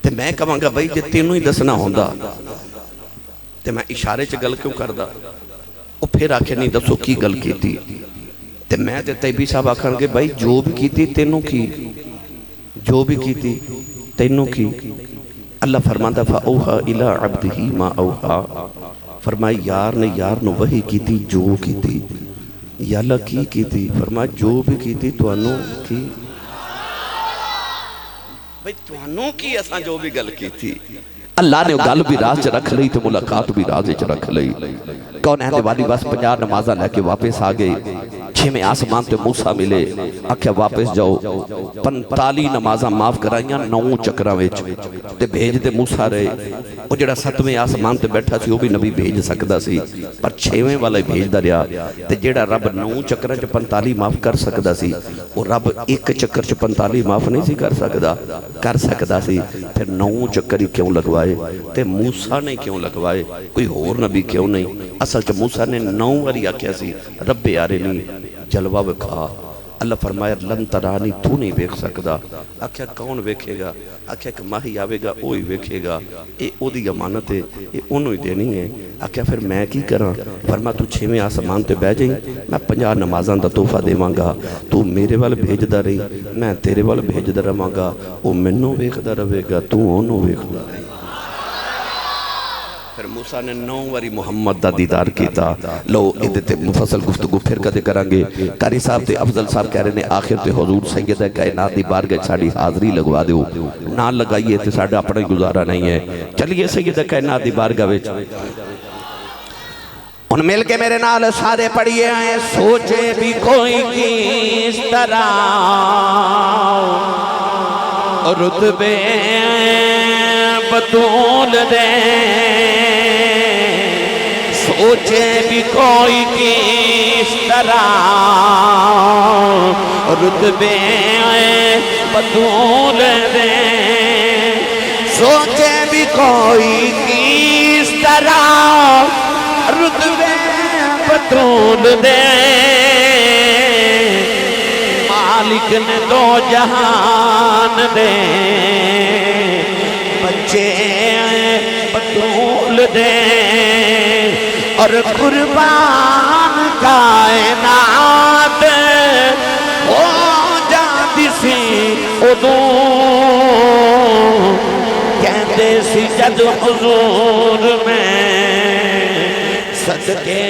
تے میں کہاں گا بھائی جے تینوں ہی دسنا ہوندہ تے میں اشارے چ گل کیوں کردہ او پھر آکھے نہیں دسو کی گل کی تھی تے میں تے طیبی صاحب آکھاں گے بھائی جو بھی کی تھی تینوں کی جو بھی کی تھی تینوں کی اللہ فرماندہ فَأَوْحَا إِلَىٰ عَبْدِهِ مَا أَوْحَا فرمایا یار نے یار نو وہی کی تھی جو کی تھی یا اللہ کی تھی فرمایا جو بھی کی تھی تو انو کی بھئی تو انو کی اساں جو بھی گل کی تھی اللہ نے گل بھی راز چ رکھ لئی تو ملاقات بھی راز چ رکھ لئی کون ہے دیوالی بس 50 نمازہ لے کے واپس آ گئے 6ویں آسمان تے موسیٰ ملے آکھیا واپس جاؤ 45 نمازہ معاف کرائیاں 9 چکرہ ویچ تے بھیج دے موسیٰ رہے وہ جڑا 7ویں آسمان تے بیٹھا سی وہ بھی نبی بھیج سکدا سی پر 6ویں والا بھیج دا رہا تے جڑا رب 9 چکرہ چ 45 معاف کر سکدا سی وہ رب ایک چکر چ 45 معاف نہیں سی کر سکدا سی پھر 9 چکر ہی کیوں لگوائے تے موسیٰ نے کیوں لگوائے کوئی اور نبی کیوں نہیں اصل چ موسیٰ نے 9 واری آکھیا سی رب یارے نہیں جلوہ وکھا اللہ فرمایا لن ترانی تو نہیں بیکھ سکدا آکھیا کون بیکھے گا آکھیا کہ ماہی آوے گا اوہی بیکھے گا اے او دی امانت ہے اے انہوں ہی دینی ہے آکھیا پھر میں کی کراں فرمایا تو 6ویں آسمان تے بہ جائیں میں 50 نمازاں دا تحفہ دیواں گا تو میرے وال بھیجدا رہی میں تیرے وال بھیجدا رہواں گا او مینوں ویکھدا رہے گا تو اونوں ویکھدا رہے پھر موسیٰ نے 9 واری محمد دا دیدار کیتا لو ادھتے مفصل گفتگو پھر کدے کرانگے قاری صاحب تے افضل صاحب کہہ رہے نے آخر تے حضور سیدہ کائنات دی بارگاہ ساڑی حاضری لگوا دیو نہ لگائیے تے ساڑا اپنا گزارا نہیں ہے چلیے سیدہ کائنات دی بارگاہ وچ ان مل کے میرے نال سارے پڑھئے آئے سوچے بھی کوئی کس طرح رتبے بدول دے سوچے بھی کوئی کس طرح رتبے بدول دے سوچے بھی کوئی کس طرح رتبے بدول دے مالک نے 2 جہان دے بچے بدول دے اور قربان کائنات ہو جاتی سی ادو کہتے سی جد حضور میں صدقے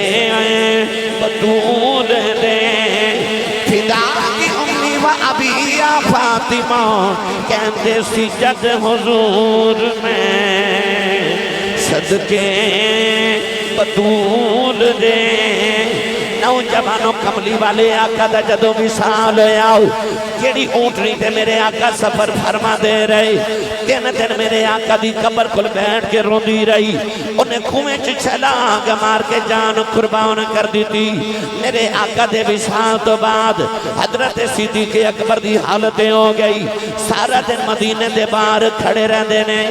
بدول دے فدا کی امی و ابی یا فاطمہ کہتے سی جد حضور میں صدقے بدول دے نوجوانوں کملی والے آقا دا جدو مثال آؤ جیڑی اونٹنی تے میرے آقا سفر فرما دے رہے 3 دن میرے آقا دی قبر کل بیٹھ کے روندی رہی انہیں کھویں چھلانگ مار کے جان قربان کر دیتی میرے آقا دے وصال تو بعد حضرت صدیق اکبر دی حالتیں ہو گئی سارا دن مدینے دے باہر کھڑے رہ دینے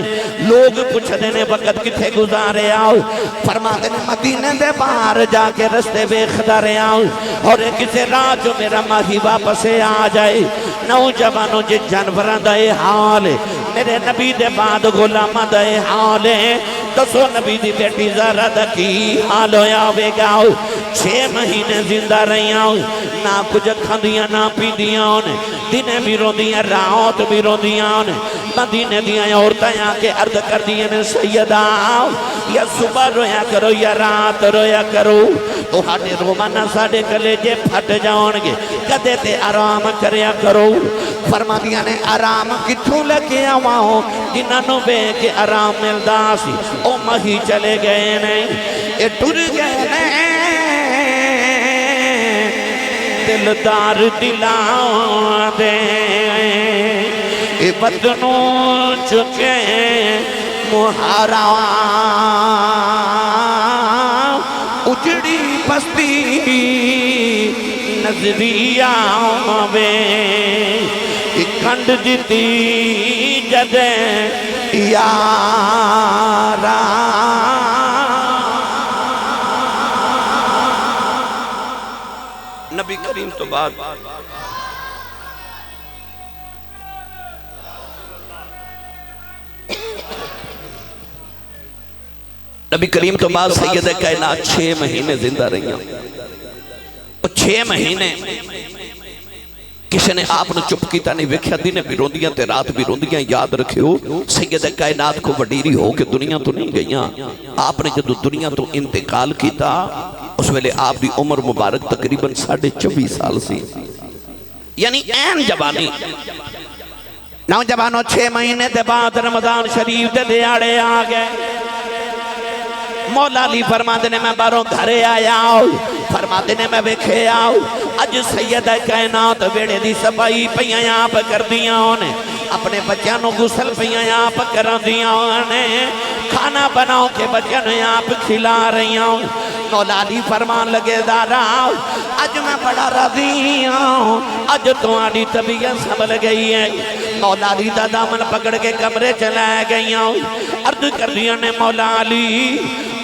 لوگ پوچھ دینے وقت کتھے گزارے آؤ فرما دینے مدینے دے باہر جا کے رستے بیخدا رہے آؤ اور کسے رات جو میرا ماہی واپس آ جائے نوجوانوں جے جانوران دے حال میرے نبی دے بعد غلامہ دے حال دسو نبی دی بیٹی زہرا دا کی حال ہویا ہوئے گا 6 مہینے زندہ رہی آؤں نہ کچھ کھاندیاں نہ پیندیاں دنیں بھی روندیاں رات بھی روندیاں مدینے دیاں عورتیں آ کے عرض کر دیاں نے سیدہ یا صبح رویا کرو یا رات رویا کرو تو ہاٹے رومانہ ساڑے گلے جے پھٹ جاؤں گے کدے تے آرام کریا کرو فرما دیاں نے آرام کتھوں لگے آواؤں جنہوں بے کے آرام ملدا سی او مہی چلے گئے نہیں اے ٹر گئے نہیں دلدار دلاؤں دے اے بدنوں چکے مہارا اجڑی بستی نظریہ میں کھنڈ دیتی جدے یارا نبی کریم تو بعد نبی کریم تو بعد سید کائنات 6 مہینے زندہ رہی ہیں 6 مہینے کسی نے آپ نے چپ کیتا نہیں ویکھیا دن بھی روندیاں تے رات بھی روندیاں یاد رکھے ہو سید کائنات کو وڈیری ہو کہ دنیا تو نہیں گئیاں آپ نے جدو دنیا تو انتقال کیتا اس ویلے آپ دی عمر مبارک تقریباً 24.5 سال سی یعنی این جوانی نوجوانوں 6 مہینے دے بعد رمضان شریف دے دیاڑے آ گئے مولا علی فرما دینے میں باروں گھرے آیا فرما دینے میں بیکھے آؤ اج سید کائنات بیڑے دی صفائی پیاں آپ کر دیاں انہیں اپنے بچیاں نو غسل پیاں آپ کر دیاں انہیں کھانا بناؤ کے بچیاں نو آپ کھلا رہی ہوں مولا علی فرمان لگے دارا اج میں بڑا راضی ہوں اج تمہاری طبیعت سنبھل گئی ہے مولا علی دا دامن پکڑ کے کمرے چلائے گئی ہوں عرض کر دیا نے مولا علی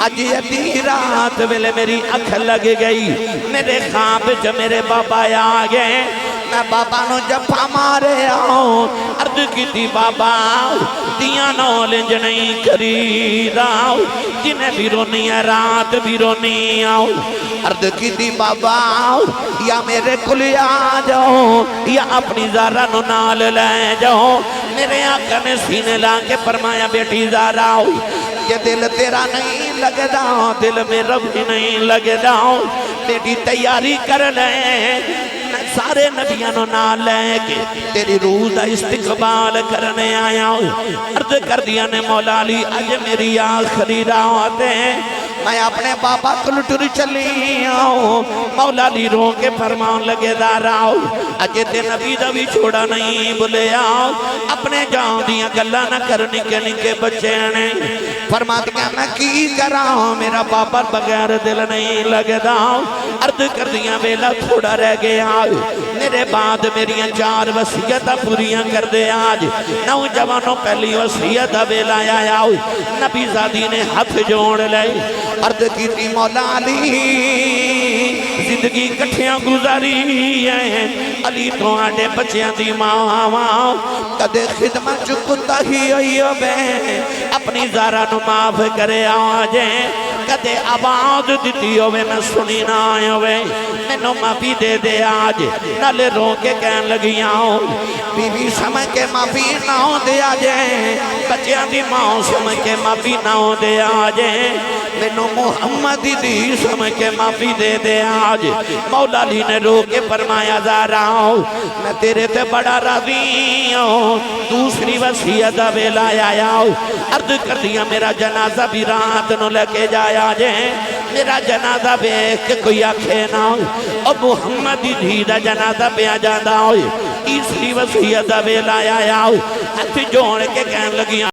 اج یہ رات ویلے میری اکھ لگ گئی میرے خواب جو میرے بابا آ گئے میں بابا نو جفا مارے آؤں عرض کی تھی بابا دیا نولنج نہیں کری راؤ جنہیں بھی رونی ہے رات بھی رونی آؤ عرض کی تھی بابا یا میرے کلی آ جاؤ یا اپنی زہرا نو نال لے جاؤ میرے آقا نے سینے لا کے فرمایا بیٹی زہرا یہ دل تیرا نہیں لگ جاؤ دل میں رب نہیں لگ جاؤ بیٹی تیاری کر لیں سارے نبیانوں نہ لے کے تیری روح دا استقبال کرنے آیا ہوں عرض کر دیا نے مولا علی اج میری آخری رات ہے میں اپنے بابا کو لٹر چلی آؤں مولا علی رو کے فرمان لگے دارا اجے تے نبی دا بھی چھوڑا نہیں بلے آؤ اپنے جاؤں دیا گلہ نہ کرنی کے نکے بچے نے فرما دیا میں کی کراؤں میرا بابا بغیر دل نہیں لگے داؤں عرض کر دیا بیلا تھوڑا رہ گیا میرے بعد میری 4 وصیتہ پوریاں کر دے آج نوجوانوں پہلی وصیت بیلا آیا نبی زادی نے ہاتھ جوڑ لے عرض کی تھی مولا علی زندگی کٹھیاں گزاری ہے علی تو آٹے بچیاں دی ماں کدے خدمت چکتا ہی ہوئی ہو بے اپنی زہرا نو معاف کرے آجے کدے آواز دیتی ہوئے میں سنی نہ آئے ہوئے مینوں معافی دے دے آج نالے رو کے کہن لگی آؤں بیوی سمجھ کے معافی نہ ہو دے آجے بچیاں دی ماں سمجھ کے معافی نہ ہو دے آجے مینوں محمد دی سمجھ کے معافی دے دے آج مولا علی نے رو کے فرمایا زہرا میں تیرے تے بڑا راضی ہوں دوسری وصیت ویلا آیا عرض کر دیا میرا جنازہ بھی رات نو لے جایا جے میرا جنازہ بے کہ کوئی آنکھے نہ اور محمد دی دا جنازہ پہ آ جاندہ ہوئی تیسری وصیت دا ویلا آیا اتھے جوڑ کے کہن لگیاں